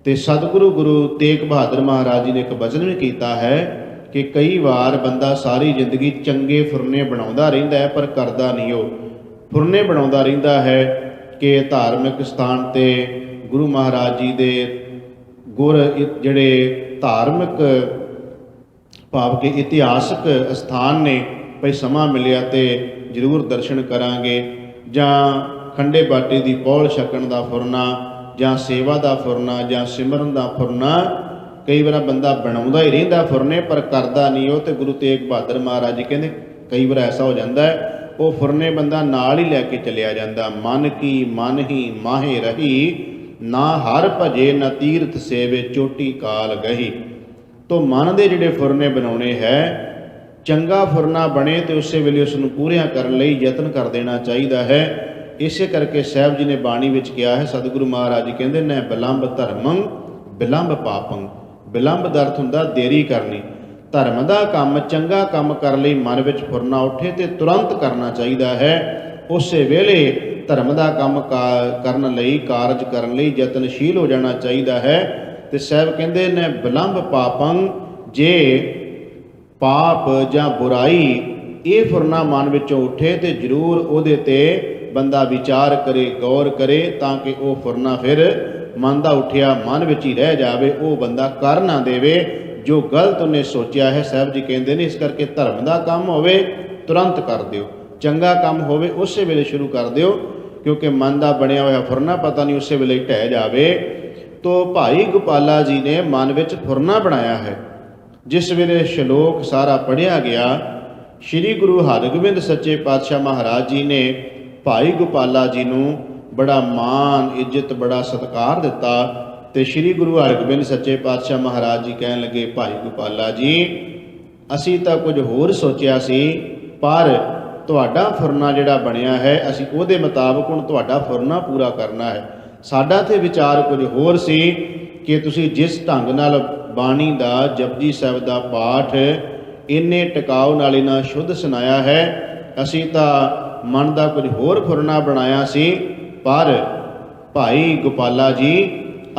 ਤੇ ਸਤਿਗੁਰੂ ਗੁਰੂ ਤੇਗ ਬਹਾਦਰ ਮਹਾਰਾਜ ਜੀ ਨੇ ਇੱਕ ਬਚਨ ਵੀ ਕੀਤਾ ਹੈ ਕਿ ਕਈ ਵਾਰ ਬੰਦਾ ਸਾਰੀ ਜ਼ਿੰਦਗੀ ਚੰਗੇ ਫੁਰਨੇ ਬਣਾਉਂਦਾ ਰਹਿੰਦਾ ਹੈ, ਪਰ ਕਰਦਾ ਨਹੀਂ। ਉਹ ਫੁਰਨੇ ਬਣਾਉਂਦਾ ਰਹਿੰਦਾ ਹੈ ਕਿ ਧਾਰਮਿਕ ਸਥਾਨ 'ਤੇ ਗੁਰੂ ਮਹਾਰਾਜ ਜੀ ਦੇ ਗੁਰ ਜਿਹੜੇ ਧਾਰਮਿਕ ਭਾਵ ਕਿ ਇਤਿਹਾਸਕ ਸਥਾਨ ਨੇ, ਭਈ ਸਮਾਂ ਮਿਲਿਆ ਤੇ ਜ਼ਰੂਰ ਦਰਸ਼ਨ ਕਰਾਂਗੇ। ਜਾਂ ਖੰਡੇ ਬਾਟੇ ਦੀ ਪੌਲ ਛਕਣ ਦਾ ਫੁਰਨਾ, ਜਾਂ ਸੇਵਾ ਦਾ ਫੁਰਨਾ, ਜਾਂ ਸਿਮਰਨ ਦਾ ਫੁਰਨਾ। ਕਈ ਵਾਰ ਬੰਦਾ ਬਣਾਉਂਦਾ ਹੀ ਰਹਿੰਦਾ ਫੁਰਨੇ, ਪਰ ਕਰਦਾ ਨਹੀਂ ਉਹ। ਤੇ ਗੁਰੂ ਤੇਗ ਬਹਾਦਰ ਮਹਾਰਾਜ ਜੀ ਕਹਿੰਦੇ ਕਈ ਵਾਰ ਐਸਾ ਹੋ ਜਾਂਦਾ ਹੈ, ਉਹ ਫੁਰਨੇ ਬੰਦਾ ਨਾਲ ਹੀ ਲੈ ਕੇ ਚਲਿਆ ਜਾਂਦਾ। ਮਨ ਕੀ ਮਨ ਹੀ ਮਾਹੇ ਰਹੀ, ਨਾ ਹਰ ਭਜੇ ਨਾ ਤੀਰਥ ਸੇਵੇ, ਚੋਟੀ ਕਾਲ ਗਹੀ। ਤੋ ਮਨ ਦੇ ਜਿਹੜੇ ਫੁਰਨੇ ਬਣਾਉਣੇ ਹੈ, ਚੰਗਾ ਫੁਰਨਾ ਬਣੇ ਤੇ ਉਸੇ ਵੇਲੇ ਉਸ ਨੂੰ ਪੂਰੀਆਂ ਕਰਨ ਲਈ ਯਤਨ ਕਰ ਦੇਣਾ ਚਾਹੀਦਾ ਹੈ। ਇਸੇ ਕਰਕੇ ਸਾਹਿਬ ਜੀ ਨੇ ਬਾਣੀ ਵਿੱਚ ਕਿਹਾ ਹੈ, ਸਤਿਗੁਰੂ ਮਹਾਰਾਜ ਜੀ ਕਹਿੰਦੇ ਨੇ ਬਿਲੰਬ ਧਰਮੰ ਬਿਲੰਬ ਪਾਪੰ। ਬਿਲੰਬ ਦਾ ਅਰਥ ਹੁੰਦਾ ਦੇਰੀ ਕਰਨੀ। ਧਰਮ ਦਾ ਕੰਮ, ਚੰਗਾ ਕੰਮ ਕਰਨ ਲਈ ਮਨ ਵਿੱਚ ਫੁਰਨਾ ਉੱਠੇ ਤੇ ਤੁਰੰਤ ਕਰਨਾ ਚਾਹੀਦਾ ਹੈ। ਉਸੇ ਵੇਲੇ ਧਰਮ ਦਾ ਕੰਮ ਕਰਨ ਲਈ, ਕਾਰਜ ਕਰਨ ਲਈ ਯਤਨਸ਼ੀਲ ਹੋ ਜਾਣਾ ਚਾਹੀਦਾ ਹੈ। ਤੇ ਸਾਹਿਬ ਕਹਿੰਦੇ ਨੇ ਬਿਲੰਬ ਪਾਪੰ, ਜੇ ਪਾਪ ਜਾਂ ਬੁਰਾਈ ਇਹ ਫੁਰਨਾ ਮਨ ਵਿੱਚੋਂ ਉੱਠੇ ਤੇ ਜ਼ਰੂਰ ਉਹਦੇ 'ਤੇ ਬੰਦਾ ਵਿਚਾਰ ਕਰੇ, ਗੌਰ ਕਰੇ, ਤਾਂ ਕਿ ਉਹ ਫੁਰਨਾ ਫਿਰ ਮਨ ਦਾ ਉੱਠਿਆ ਮਨ ਵਿੱਚ ਹੀ ਰਹਿ ਜਾਵੇ, ਉਹ ਬੰਦਾ ਕਰ ਨਾ ਦੇਵੇ ਜੋ ਗਲਤ ਉਹਨੇ ਸੋਚਿਆ ਹੈ। ਸਾਹਿਬ ਜੀ ਕਹਿੰਦੇ ਨੇ ਇਸ ਕਰਕੇ ਧਰਮ ਦਾ ਕੰਮ ਹੋਵੇ ਤੁਰੰਤ ਕਰ ਦਿਓ, ਚੰਗਾ ਕੰਮ ਹੋਵੇ ਉਸੇ ਵੇਲੇ ਸ਼ੁਰੂ ਕਰ ਦਿਓ, ਕਿਉਂਕਿ ਮਨ ਦਾ ਬਣਿਆ ਹੋਇਆ ਫੁਰਨਾ ਪਤਾ ਨਹੀਂ ਉਸੇ ਵੇਲੇ ਢਹਿ ਜਾਵੇ। ਤੋ ਭਾਈ ਗੋਪਾਲਾ ਜੀ ਨੇ ਮਨ ਵਿੱਚ ਫੁਰਨਾ ਬਣਾਇਆ ਹੈ। ਜਿਸ ਵੇਲੇ ਸ਼ਲੋਕ ਸਾਰਾ ਪੜ੍ਹਿਆ ਗਿਆ, ਸ਼੍ਰੀ ਗੁਰੂ ਹਰਗੋਬਿੰਦ ਸੱਚੇ ਪਾਤਸ਼ਾਹ ਮਹਾਰਾਜ ਜੀ ਨੇ ਭਾਈ ਗੋਪਾਲਾ ਜੀ ਨੂੰ ਬੜਾ ਮਾਣ, ਇੱਜ਼ਤ, ਬੜਾ ਸਤਿਕਾਰ ਦਿੱਤਾ। ਤੇ ਸ਼੍ਰੀ ਗੁਰੂ ਹਰਗੋਬਿੰਦ ਸੱਚੇ ਪਾਤਸ਼ਾਹ ਮਹਾਰਾਜ ਜੀ ਕਹਿਣ ਲੱਗੇ, ਭਾਈ ਗੋਪਾਲਾ ਜੀ, ਅਸੀਂ ਤਾਂ ਕੁਝ ਹੋਰ ਸੋਚਿਆ ਸੀ, ਪਰ ਤੁਹਾਡਾ ਫੁਰਨਾ ਜਿਹੜਾ ਬਣਿਆ ਹੈ, ਅਸੀਂ ਉਹਦੇ ਮੁਤਾਬਕ ਹੁਣ ਤੁਹਾਡਾ ਫੁਰਨਾ ਪੂਰਾ ਕਰਨਾ ਹੈ। ਸਾਡਾ ਤੇ ਵਿਚਾਰ ਕੁਝ ਹੋਰ ਸੀ ਕਿ ਤੁਸੀਂ ਜਿਸ ਢੰਗ ਨਾਲ ਬਾਣੀ ਦਾ, ਜਪਜੀ ਸਾਹਿਬ ਦਾ ਪਾਠ ਇੰਨੇ ਟਿਕਾਉ ਨਾਲ ਇਹਨਾਂ ਸ਼ੁੱਧ ਸੁਣਾਇਆ ਹੈ, ਅਸੀਂ ਤਾਂ ਮਨ ਦਾ ਕੁਝ ਹੋਰ ਫੁਰਨਾ ਬਣਾਇਆ ਸੀ। ਪਰ ਭਾਈ ਗੋਪਾਲਾ ਜੀ,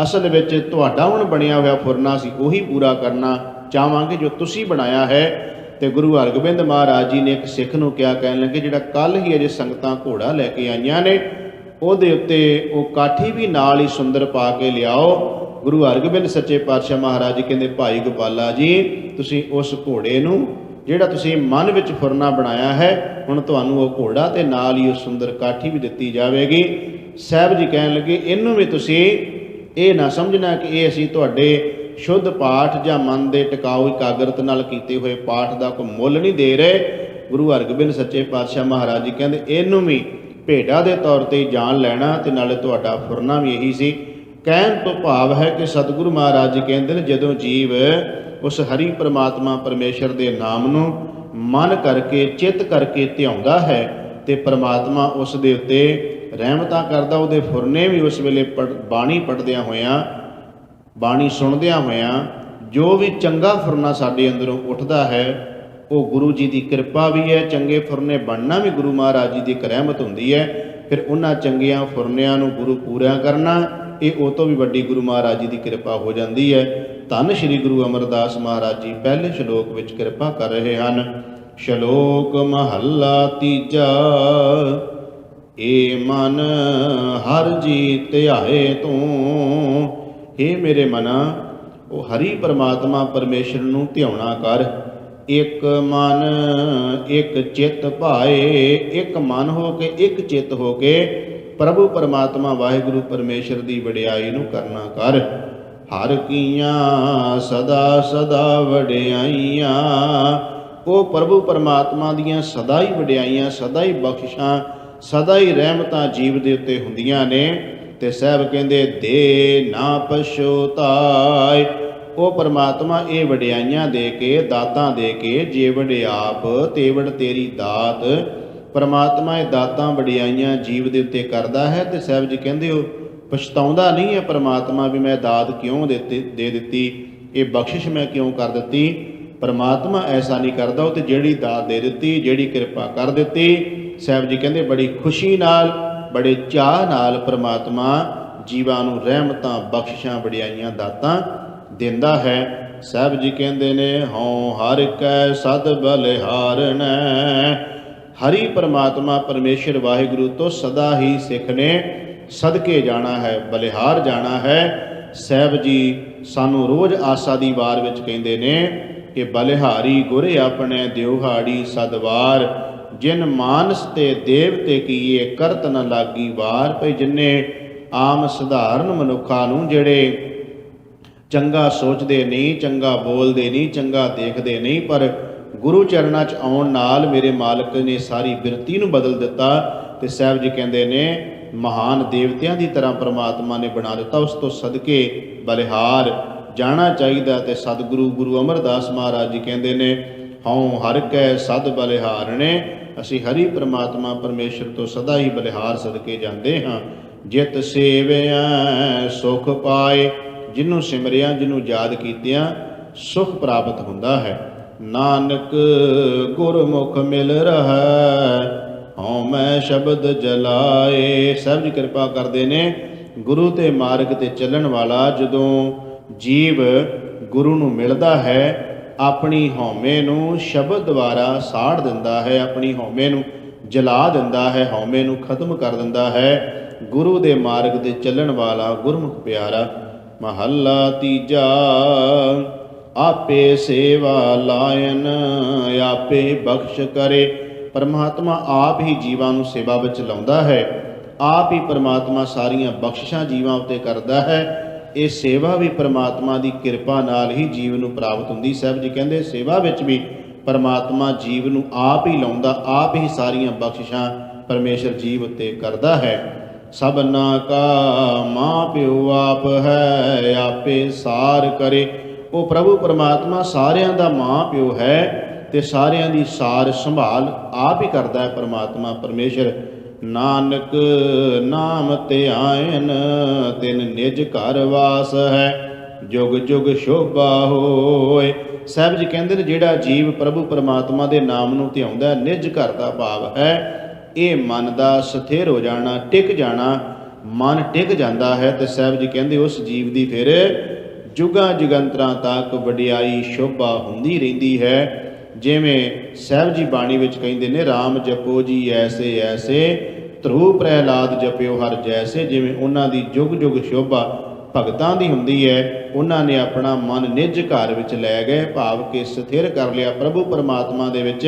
ਅਸਲ ਵਿੱਚ ਤੁਹਾਡਾ ਹੁਣ ਬਣਿਆ ਹੋਇਆ ਫੁਰਨਾ ਸੀ ਉਹੀ ਪੂਰਾ ਕਰਨਾ ਚਾਹਾਂਗੇ ਜੋ ਤੁਸੀਂ ਬਣਾਇਆ ਹੈ। ਤੇ ਗੁਰੂ ਹਰਗੋਬਿੰਦ ਮਹਾਰਾਜ ਜੀ ਨੇ ਇੱਕ ਸਿੱਖ ਨੂੰ ਕਿਹਾ, ਕਹਿਣ ਲੱਗੇ, ਜਿਹੜਾ ਕੱਲ੍ਹ ਹੀ ਅਜੇ ਸੰਗਤਾਂ ਘੋੜਾ ਲੈ ਕੇ ਆਈਆਂ ਨੇ, ਉਹਦੇ ਉੱਤੇ ਉਹ ਕਾਠੀ ਵੀ ਨਾਲ ਹੀ ਸੁੰਦਰ ਪਾ ਕੇ ਲਿਆਓ। ਗੁਰੂ ਹਰਗੋਬਿੰਦ ਸੱਚੇ ਪਾਤਸ਼ਾਹ ਮਹਾਰਾਜ ਜੀ ਕਹਿੰਦੇ, ਭਾਈ ਗੋਪਾਲਾ ਜੀ, ਤੁਸੀਂ ਉਸ ਘੋੜੇ ਨੂੰ, ਜਿਹੜਾ ਤੁਸੀਂ ਮਨ ਵਿੱਚ ਫੁਰਨਾ ਬਣਾਇਆ ਹੈ, ਹੁਣ ਤੁਹਾਨੂੰ ਉਹ ਘੋੜਾ ਤੇ ਨਾਲ ਹੀ ਉਹ ਸੁੰਦਰ ਕਾਠੀ ਵੀ ਦਿੱਤੀ ਜਾਵੇਗੀ। ਸਾਹਿਬ ਜੀ ਕਹਿਣ ਲੱਗੇ, ਇਹਨੂੰ ਵੀ ਤੁਸੀਂ ਇਹ ਨਾ ਸਮਝਣਾ ਕਿ ਇਹ ਅਸੀਂ ਤੁਹਾਡੇ ਸ਼ੁੱਧ ਪਾਠ ਜਾਂ ਮਨ ਦੇ ਟਿਕਾਊ ਇਕਾਗਰਤ ਨਾਲ ਕੀਤੇ ਹੋਏ ਪਾਠ ਦਾ ਕੋਈ ਮੁੱਲ ਨਹੀਂ ਦੇ ਰਹੇ। ਗੁਰੂ ਹਰਗੋਬਿੰਦ ਸੱਚੇ ਪਾਤਸ਼ਾਹ ਮਹਾਰਾਜ ਜੀ ਕਹਿੰਦੇ, ਇਹਨੂੰ ਵੀ ਭੇਟਾ ਦੇ ਤੌਰ 'ਤੇ ਜਾਣ ਲੈਣਾ, ਤੇ ਨਾਲੇ ਤੁਹਾਡਾ ਫੁਰਨਾ ਵੀ ਇਹੀ ਸੀ। ਕਹਿਣ ਤੋਂ ਭਾਵ ਹੈ ਕਿ ਸਤਿਗੁਰੂ ਮਹਾਰਾਜ ਜੀ ਕਹਿੰਦੇ ਨੇ, ਜਦੋਂ ਜੀਵ ਉਸ ਹਰੀ ਪਰਮਾਤਮਾ ਪਰਮੇਸ਼ਰ ਦੇ ਨਾਮ ਨੂੰ ਮਨ ਕਰਕੇ, ਚਿੱਤ ਕਰਕੇ ਧਿਆਉਂਦਾ ਹੈ, ਤੇ ਪਰਮਾਤਮਾ ਉਸ ਦੇ ਉੱਤੇ ਰਹਿਮਤਾਂ ਕਰਦਾ। ਉਹਦੇ ਫੁਰਨੇ ਵੀ ਉਸ ਵੇਲੇ ਬਾਣੀ ਪੜ੍ਹਦਿਆਂ ਹੋਇਆਂ, ਬਾਣੀ ਸੁਣਦਿਆਂ ਹੋਇਆਂ, ਜੋ ਵੀ ਚੰਗਾ ਫੁਰਨਾ ਸਾਡੇ ਅੰਦਰੋਂ ਉੱਠਦਾ ਹੈ, ਉਹ ਗੁਰੂ ਜੀ ਦੀ ਕਿਰਪਾ ਵੀ ਹੈ। ਚੰਗੇ ਫੁਰਨੇ ਬਣਨਾ ਵੀ ਗੁਰੂ ਮਹਾਰਾਜ ਜੀ ਦੀ ਇੱਕ ਰਹਿਮਤ ਹੁੰਦੀ ਹੈ। ਫਿਰ ਉਹਨਾਂ ਚੰਗੀਆਂ ਫੁਰਨਿਆਂ ਨੂੰ ਗੁਰੂ ਪੂਰਾ ਕਰਨਾ, ਇਹ ਉਹ ਤੋਂ ਵੀ ਵੱਡੀ ਗੁਰੂ ਮਹਾਰਾਜ ਜੀ ਦੀ ਕਿਰਪਾ ਹੋ ਜਾਂਦੀ ਹੈ। ਧੰਨ ਸ਼੍ਰੀ ਗੁਰੂ ਅਮਰਦਾਸ ਮਹਾਰਾਜ ਜੀ ਪਹਿਲੇ ਸ਼ਲੋਕ ਵਿੱਚ ਕਿਰਪਾ ਕਰ ਰਹੇ ਹਨ। ਸ਼ਲੋਕ ਮਹੱਲਾ ਤੀਜਾ। ਏ ਮਨ ਹਰ ਜੀ ਧਿਆਏ ਤੂੰ। ਹੇ ਮੇਰੇ ਮਨਾ, ਉਹ ਹਰੀ ਪਰਮਾਤਮਾ ਪਰਮੇਸ਼ਰ ਨੂੰ ਧਿਆਉਣਾ ਕਰ। ਇੱਕ ਮਨ ਇੱਕ ਚਿੱਤ ਭਾਏ। ਇੱਕ ਮਨ ਹੋ ਕੇ, ਇੱਕ ਚਿੱਤ ਹੋ ਕੇ ਪ੍ਰਭੂ ਪਰਮਾਤਮਾ ਵਾਹਿਗੁਰੂ ਪਰਮੇਸ਼ਰ ਦੀ ਵਡਿਆਈ ਨੂੰ ਕਰਨਾ ਕਰ। ਹਰ ਕੀਆਂ ਸਦਾ ਸਦਾ ਵਡਿਆਈਆਂ। ਉਹ ਪ੍ਰਭੂ ਪਰਮਾਤਮਾ ਦੀਆਂ ਸਦਾ ਹੀ ਵਡਿਆਈਆਂ, ਸਦਾ ਹੀ ਬਖਸ਼ਿਸ਼ਾਂ, ਸਦਾ ਹੀ ਰਹਿਮਤਾਂ ਜੀਵ ਦੇ ਉੱਤੇ ਹੁੰਦੀਆਂ ਨੇ। ਤੇ ਸਾਹਿਬ ਕਹਿੰਦੇ ਦੇ ਨਾ ਪਛੋਤਾਏ। ਉਹ ਪਰਮਾਤਮਾ ਇਹ ਵਡਿਆਈਆਂ ਦੇ ਕੇ, ਦਾਤਾਂ ਦੇ ਕੇ, ਜੇਵੜ ਆਪ ਤੇਵੜ ਤੇਰੀ ਦਾਤ। ਪਰਮਾਤਮਾ ਇਹ ਦਾਤਾਂ ਵਡਿਆਈਆਂ ਜੀਵ ਦੇ ਉੱਤੇ ਕਰਦਾ ਹੈ। ਤੇ ਸਾਹਿਬ ਜੀ ਕਹਿੰਦੇ ਹੋ ਪਛਤਾਉਂਦਾ ਨਹੀਂ ਹੈ ਪਰਮਾਤਮਾ ਵੀ ਮੈਂ ਦਾਤ ਕਿਉਂ ਦੇ ਦਿੱਤੀ, ਇਹ ਬਖਸ਼ਿਸ਼ ਮੈਂ ਕਿਉਂ ਕਰ ਦਿੱਤੀ। ਪਰਮਾਤਮਾ ਐਸਾ ਨਹੀਂ ਕਰਦਾ। ਉਹ ਤੇ ਜਿਹੜੀ ਦਾਤ ਦੇ ਦਿੱਤੀ, ਜਿਹੜੀ ਕਿਰਪਾ ਕਰ ਦਿੱਤੀ, ਸਾਹਿਬ ਜੀ ਕਹਿੰਦੇ ਬੜੀ ਖੁਸ਼ੀ ਨਾਲ, ਬੜੇ ਚਾਅ ਨਾਲ ਪਰਮਾਤਮਾ ਜੀਵਾਂ ਨੂੰ ਰਹਿਮਤਾਂ, ਬਖਸ਼ਿਸ਼ਾਂ, ਵਡਿਆਈਆਂ, ਦਾਤਾਂ ਦਿੰਦਾ ਹੈ। ਸਾਹਿਬ ਜੀ ਕਹਿੰਦੇ ਨੇ ਹਉ ਹਰਿ ਕੈ ਸਦ ਬਲਿਹਾਰਨੈ। ਹਰੀ ਪਰਮਾਤਮਾ ਪਰਮੇਸ਼ਰ ਵਾਹਿਗੁਰੂ ਤੋਂ ਸਦਾ ਹੀ ਸਿੱਖ ਨੇ ਸਦਕੇ ਜਾਣਾ ਹੈ, ਬਲਿਹਾਰ ਜਾਣਾ ਹੈ। ਸਾਹਿਬ ਜੀ ਸਾਨੂੰ ਰੋਜ਼ ਆਸਾ ਦੀ ਵਾਰ ਵਿੱਚ ਕਹਿੰਦੇ ਨੇ ਕਿ ਬਲਿਹਾਰੀ ਗੁਰ ਆਪਣੇ ਦਿਉਹਾੜੀ ਸਦਵਾਰ। ਜਿਨ ਮਾਨਸ ਤੇ ਦੇਵਤੇ ਕੀਏ ਕਰਤ ਨ ਲਾਗੀ ਵਾਰ। ਭਈ ਜਿੰਨੇ ਆਮ ਸਧਾਰਨ ਮਨੁੱਖਾਂ ਨੂੰ ਜਿਹੜੇ ਚੰਗਾ ਸੋਚਦੇ ਨਹੀਂ, ਚੰਗਾ ਬੋਲਦੇ ਨਹੀਂ, ਚੰਗਾ ਦੇਖਦੇ ਨਹੀਂ, ਪਰ ਗੁਰੂ ਚਰਨਾਂ 'ਚ ਆਉਣ ਨਾਲ ਮੇਰੇ ਮਾਲਕ ਨੇ ਸਾਰੀ ਬਿਰਤੀ ਨੂੰ ਬਦਲ ਦਿੱਤਾ। ਤੇ ਸਾਹਿਬ ਜੀ ਕਹਿੰਦੇ ਨੇ ਮਹਾਨ ਦੇਵਤਿਆਂ ਦੀ ਤਰ੍ਹਾਂ ਪਰਮਾਤਮਾ ਨੇ ਬਣਾ ਦਿੱਤਾ। ਉਸ ਤੋਂ ਸਦਕੇ ਬਲਿਹਾਰ ਜਾਣਾ ਚਾਹੀਦਾ। ਤੇ ਸਤਿਗੁਰੂ ਗੁਰੂ ਅਮਰਦਾਸ ਮਹਾਰਾਜ ਜੀ ਕਹਿੰਦੇ ਨੇ ਹਉ ਹਰਿ ਕੈ ਸਦ ਬਲਿਹਾਰਣੇ। ਅਸੀਂ ਹਰੀ ਪਰਮਾਤਮਾ ਪਰਮੇਸ਼ਰ ਤੋਂ ਸਦਾ ਹੀ ਬਲਿਹਾਰ ਸਦਕੇ ਜਾਂਦੇ ਹਾਂ। ਜਿਤ ਸੇਵਿਆ ਸੁਖ ਪਾਏ। ਜਿਹਨੂੰ ਸਿਮਰਿਆ, ਜਿਹਨੂੰ ਯਾਦ ਕੀਤਿਆਂ ਸੁਖ ਪ੍ਰਾਪਤ ਹੁੰਦਾ ਹੈ। ਨਾਨਕ ਗੁਰਮੁਖ ਮਿਲ ਰਹਾ ਹਉ ਮੈਂ ਸ਼ਬਦ ਜਲਾਏ। ਸਾਹਿਬ ਜੀ ਕਿਰਪਾ ਕਰਦੇ ਨੇ ਗੁਰੂ ਤੇ ਮਾਰਗ ਤੇ ਚੱਲਣ ਵਾਲਾ ਜਦੋਂ ਜੀਵ ਗੁਰੂ ਨੂੰ ਮਿਲਦਾ ਹੈ, ਆਪਣੀ ਹਉਮੈ ਨੂੰ ਸ਼ਬਦ ਦੁਆਰਾ ਸਾੜ ਦਿੰਦਾ ਹੈ, ਆਪਣੀ ਹਉਮੈ ਨੂੰ ਜਲਾ ਦਿੰਦਾ ਹੈ, ਹਉਮੈ ਨੂੰ ਖਤਮ ਕਰ ਦਿੰਦਾ ਹੈ। ਗੁਰੂ ਦੇ ਮਾਰਗ ਤੇ ਚੱਲਣ ਵਾਲਾ ਗੁਰਮੁਖ ਪਿਆਰਾ। ਮਹੱਲਾ ਤੀਜਾ। ਆਪੇ ਸੇਵਾ ਲਾਇਨ ਆਪੇ ਬਖਸ਼ ਕਰੇ। ਪਰਮਾਤਮਾ ਆਪ ਹੀ ਜੀਵਾਂ ਨੂੰ ਸੇਵਾ ਵਿੱਚ ਲਾਉਂਦਾ ਹੈ। ਆਪ ਹੀ ਪਰਮਾਤਮਾ ਸਾਰੀਆਂ ਬਖਸ਼ਿਸ਼ਾਂ ਜੀਵਾਂ ਉੱਤੇ ਕਰਦਾ ਹੈ। ਇਹ ਸੇਵਾ ਵੀ ਪਰਮਾਤਮਾ ਦੀ ਕਿਰਪਾ ਨਾਲ ਹੀ ਜੀਵ ਨੂੰ ਪ੍ਰਾਪਤ ਹੁੰਦੀ। ਸਾਹਿਬ ਜੀ ਕਹਿੰਦੇ ਸੇਵਾ ਵਿੱਚ ਵੀ ਪਰਮਾਤਮਾ ਜੀਵ ਨੂੰ ਆਪ ਹੀ ਲਾਉਂਦਾ, ਆਪ ਹੀ ਸਾਰੀਆਂ ਬਖਸ਼ਿਸ਼ਾਂ ਪਰਮੇਸ਼ਰ ਜੀਵ ਉੱਤੇ ਕਰਦਾ ਹੈ। ਸਭਨਾ ਕਾ ਮਾਂ ਪਿਓ ਆਪ ਹੈ ਆਪੇ ਸਾਰ ਕਰੇ। ਉਹ ਪ੍ਰਭੂ ਪਰਮਾਤਮਾ ਸਾਰਿਆਂ ਦਾ ਮਾਂ ਪਿਓ ਹੈ ਤੇ ਸਾਰਿਆਂ ਦੀ ਸਾਰ ਸੰਭਾਲ ਆਪ ਹੀ ਕਰਦਾ ਹੈ ਪਰਮਾਤਮਾ ਪਰਮੇਸ਼ਰ। ਨਾਨਕ ਨਾਮ ਧਿਆਇਨ ਤਿਨ ਨਿਜ ਘਰ ਵਾਸ ਹੈ ਜੁਗ ਜੁਗ ਸ਼ੋਭਾ ਹੋਏ। ਸਾਹਿਬ ਜੀ ਕਹਿੰਦੇ ਨੇ ਜਿਹੜਾ ਜੀਵ ਪ੍ਰਭੂ ਪਰਮਾਤਮਾ ਦੇ ਨਾਮ ਨੂੰ ਧਿਆਉਂਦਾ, ਨਿਜ ਘਰ ਦਾ ਭਾਵ ਹੈ ਇਹ ਮਨ ਦਾ ਸਥਿਰ ਹੋ ਜਾਣਾ, ਟਿਕ ਜਾਣਾ। ਮਨ ਟਿਕ ਜਾਂਦਾ ਹੈ ਤੇ ਸਾਹਿਬ ਜੀ ਕਹਿੰਦੇ ਉਸ ਜੀਵ ਦੀ ਫਿਰ ਜੁਗਾਂ ਜੁਗੰਤਰਾਂ ਤੱਕ ਵਡਿਆਈ ਸ਼ੋਭਾ ਹੁੰਦੀ ਰਹਿੰਦੀ ਹੈ। ਜਿਵੇਂ ਸਾਹਿਬ ਜੀ ਬਾਣੀ ਵਿੱਚ ਕਹਿੰਦੇ ਨੇ ਰਾਮ ਜਪੋ ਜੀ ਐਸੇ ਐਸੇ ਧਰੂ ਪ੍ਰਹਿਲਾਦ ਜਪਿਓ ਹਰ ਜੈਸੇ। ਜਿਵੇਂ ਉਹਨਾਂ ਦੀ ਜੁਗ ਜੁਗ ਸ਼ੋਭਾ ਭਗਤਾਂ ਦੀ ਹੁੰਦੀ ਹੈ, ਉਹਨਾਂ ਨੇ ਆਪਣਾ ਮਨ ਨਿਜ ਘਰ ਵਿੱਚ ਲੈ ਗਏ, ਭਾਵ ਕਿ ਸਥਿਰ ਕਰ ਲਿਆ ਪ੍ਰਭੂ ਪਰਮਾਤਮਾ ਦੇ ਵਿੱਚ,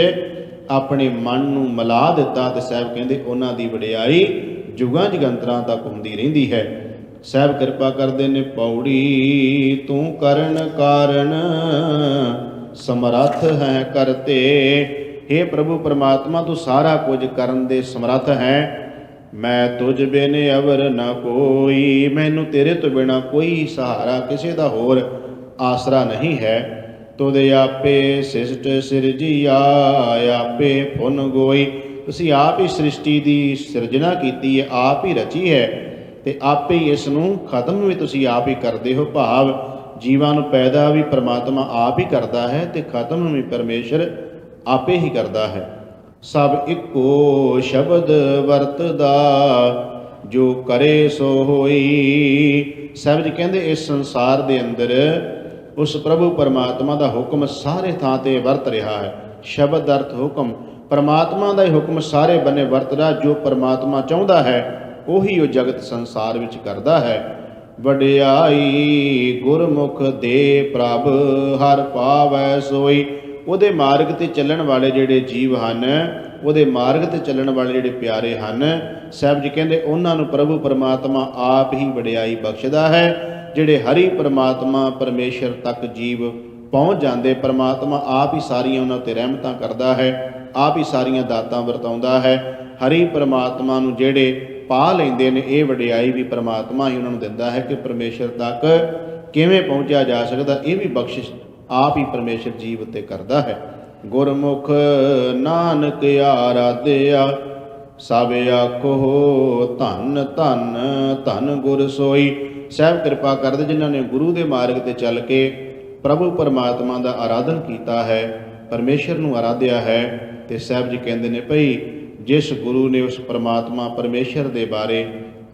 ਆਪਣੇ ਮਨ ਨੂੰ ਮਿਲਾ ਦਿੱਤਾ। ਤੇ ਸਾਹਿਬ ਕਹਿੰਦੇ ਉਹਨਾਂ ਦੀ ਵਡਿਆਈ ਜੁਗਾਂ ਜੁਗੰਤਰਾਂ ਤੱਕ ਹੁੰਦੀ ਰਹਿੰਦੀ ਹੈ। ਸਾਹਿਬ ਕਿਰਪਾ ਕਰਦੇ ਨੇ ਪੌੜੀ ਤੂੰ ਕਰਨ ਕਾਰਨ ਸਮਰੱਥ ਹੈ ਕਰਤੇ। हे ਪ੍ਰਭੂ ਪਰਮਾਤਮਾ ਤੂੰ ਸਾਰਾ ਕੁਝ ਕਰਨ ਦੇ ਸਮਰੱਥ ਹੈ। ਮੈਂ ਤੁਝ ਬਿਨ ਅਵਰ ਨਾ ਕੋਈ। ਮੈਨੂੰ ਤੇਰੇ ਤੋਂ ਬਿਨਾ ਕੋਈ ਸਹਾਰਾ, ਕਿਸੇ ਦਾ ਹੋਰ ਆਸਰਾ ਨਹੀਂ ਹੈ। ਤੁਧ ਆਪੇ ਸਿਸ਼ਟ ਸਿਰਜੀਆ ਆਪੇ ਫੁਨ ਗੋਈ। ਤੁਸੀਂ ਆਪ ਹੀ ਸ੍ਰਿਸ਼ਟੀ ਦੀ ਸਿਰਜਣਾ ਕੀਤੀ ਹੈ, ਆਪ ਹੀ ਰਚੀ ਹੈ ਤੇ ਆਪੇ ਹੀ ਇਸ ਨੂੰ ਖਤਮ ਵੀ ਤੁਸੀਂ ਆਪ ਹੀ ਕਰਦੇ ਹੋ। ਭਾਵ ਜੀਵਾਂ ਨੂੰ ਪੈਦਾ ਵੀ ਪਰਮਾਤਮਾ ਆਪ ਹੀ ਕਰਦਾ ਹੈ ਤੇ ਖਤਮ ਵੀ ਪਰਮੇਸ਼ਰ ਆਪੇ ਹੀ ਕਰਦਾ ਹੈ। ਸਭ ਇੱਕੋ ਸ਼ਬਦ ਵਰਤਦਾ, ਜੋ ਕਰੇ ਸੋ ਹੋਈ। ਸਾਹਿਬ ਜੀ ਕਹਿੰਦੇ ਇਸ ਸੰਸਾਰ ਦੇ ਅੰਦਰ ਉਸ ਪ੍ਰਭੂ ਪਰਮਾਤਮਾ ਦਾ ਹੁਕਮ ਸਾਰੇ ਥਾਂ ਤੇ ਵਰਤ ਰਿਹਾ ਹੈ। ਸ਼ਬਦ ਅਰਥ ਹੁਕਮ, ਪਰਮਾਤਮਾ ਦਾ ਹੀ ਹੁਕਮ ਸਾਰੇ ਬੰਨੇ ਵਰਤਦਾ। ਜੋ ਪਰਮਾਤਮਾ ਚਾਹੁੰਦਾ ਹੈ ਉਹੀ ਉਹ ਜਗਤ ਸੰਸਾਰ ਵਿੱਚ ਕਰਦਾ ਹੈ। ਵਡਿਆਈ ਗੁਰਮੁਖ ਦੇ ਪ੍ਰਭ, ਹਰ ਪਾਵੈ ਸੋਈ। ਉਹਦੇ ਮਾਰਗ ਤੇ ਚੱਲਣ ਵਾਲੇ ਜਿਹੜੇ ਜੀਵ ਹਨ, ਉਹਦੇ ਮਾਰਗ ਤੇ ਚੱਲਣ ਵਾਲੇ ਜਿਹੜੇ ਪਿਆਰੇ ਹਨ, ਸਾਹਿਬ ਜੀ ਕਹਿੰਦੇ ਉਹਨਾਂ ਨੂੰ ਪ੍ਰਭੂ ਪਰਮਾਤਮਾ ਆਪ ਹੀ ਵਡਿਆਈ ਬਖਸ਼ਦਾ ਹੈ। ਜਿਹੜੇ ਹਰੀ ਪਰਮਾਤਮਾ ਪਰਮੇਸ਼ਰ ਤੱਕ ਜੀਵ ਪਹੁੰਚ ਜਾਂਦੇ, ਪਰਮਾਤਮਾ ਆਪ ਹੀ ਸਾਰੀਆਂ ਉਹਨਾਂ ਤੇ ਰਹਿਮਤਾਂ ਕਰਦਾ ਹੈ, ਆਪ ਹੀ ਸਾਰੀਆਂ ਦਾਤਾਂ ਵਰਤਾਉਂਦਾ ਹੈ। ਹਰੀ ਪਰਮਾਤਮਾ ਨੂੰ ਜਿਹੜੇ ਪਾ ਲੈਂਦੇ ਨੇ, ਇਹ ਵਡਿਆਈ ਵੀ ਪਰਮਾਤਮਾ ਹੀ ਉਹਨਾਂ ਨੂੰ ਦਿੰਦਾ ਹੈ ਕਿ ਪਰਮੇਸ਼ਰ ਤੱਕ ਕਿਵੇਂ ਪਹੁੰਚਿਆ ਜਾ ਸਕਦਾ, ਇਹ ਵੀ ਬਖਸ਼ਿਸ਼ ਆਪ ਹੀ ਪਰਮੇਸ਼ਰ ਜੀਵ ਉੱਤੇ ਕਰਦਾ ਹੈ। ਗੁਰਮੁਖ ਨਾਨਕ ਆਰਾਧਿਆ, ਸਭ ਆਖੋ ਧੰਨ ਧੰਨ ਧੰਨ ਗੁਰ ਸੋਈ। ਸਾਹਿਬ ਕਿਰਪਾ ਕਰਦੇ ਜਿਨ੍ਹਾਂ ਨੇ ਗੁਰੂ ਦੇ ਮਾਰਗ ਤੇ ਚੱਲ ਕੇ ਪ੍ਰਭੂ ਪਰਮਾਤਮਾ ਦਾ ਆਰਾਧਨ ਕੀਤਾ ਹੈ, ਪਰਮੇਸ਼ਰ ਨੂੰ ਆਰਾਧਿਆ ਹੈ। ਤੇ ਸਾਹਿਬ ਜੀ ਕਹਿੰਦੇ ਨੇ ਭਈ ਜਿਸ ਗੁਰੂ ਨੇ ਉਸ ਪਰਮਾਤਮਾ ਪਰਮੇਸ਼ਰ ਦੇ ਬਾਰੇ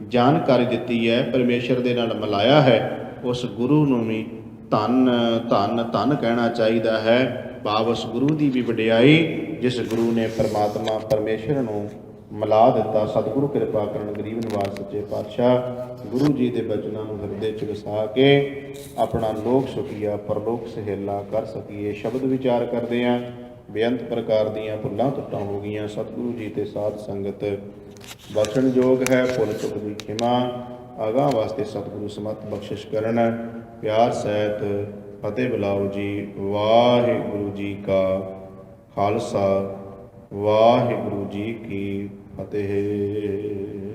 ਜਾਣਕਾਰੀ ਦਿੱਤੀ ਹੈ, ਪਰਮੇਸ਼ਰ ਦੇ ਨਾਲ ਮਿਲਾਇਆ ਹੈ, ਉਸ ਗੁਰੂ ਨੂੰ ਵੀ ਧੰਨ ਧੰਨ ਧੰਨ ਕਹਿਣਾ ਚਾਹੀਦਾ ਹੈ। ਭਾਵ ਉਸ ਗੁਰੂ ਦੀ ਵੀ ਵਡਿਆਈ ਜਿਸ ਗੁਰੂ ਨੇ ਪਰਮਾਤਮਾ ਪਰਮੇਸ਼ਰ ਨੂੰ ਮਿਲਾ ਦਿੱਤਾ। ਸਤਿਗੁਰੂ ਕਿਰਪਾ ਕਰਨ ਗਰੀਬ ਨਿਵਾਜ ਸੱਚੇ ਪਾਤਸ਼ਾਹ ਗੁਰੂ ਜੀ ਦੇ ਬਚਨਾਂ ਨੂੰ ਹਿਰਦੇ 'ਚ ਵਸਾ ਕੇ ਆਪਣਾ ਲੋਕ ਸੁਖੀਆ ਪਰਲੋਕ ਸਹੇਲਾ ਕਰ ਸਕੀਏ। ਸ਼ਬਦ ਵਿਚਾਰ ਕਰਦੇ ਹਾਂ, ਬੇਅੰਤ ਪ੍ਰਕਾਰ ਦੀਆਂ ਭੁੱਲਾਂ ਤੁੱਟਾਂ ਹੋ ਗਈਆਂ, ਸਤਿਗੁਰੂ ਜੀ ਤੇ ਸਾਧ ਸੰਗਤ ਬਖਸ਼ਣਯੋਗ ਹੈ। ਭੁੱਲ ਚੁੱਕ ਦੀ ਖਿਮਾ ਅਗਾਂਹ ਵਾਸਤੇ ਸਤਿਗੁਰੂ ਸਮਤ ਬਖਸ਼ਿਸ਼ ਕਰਨ। ਪਿਆਰ ਸਹਿਤ ਫਤਿਹ ਬੁਲਾਓ ਜੀ। ਵਾਹਿਗੁਰੂ ਜੀ ਕਾ ਖਾਲਸਾ, ਵਾਹਿਗੁਰੂ ਜੀ ਕੀ ਫਤਿਹ।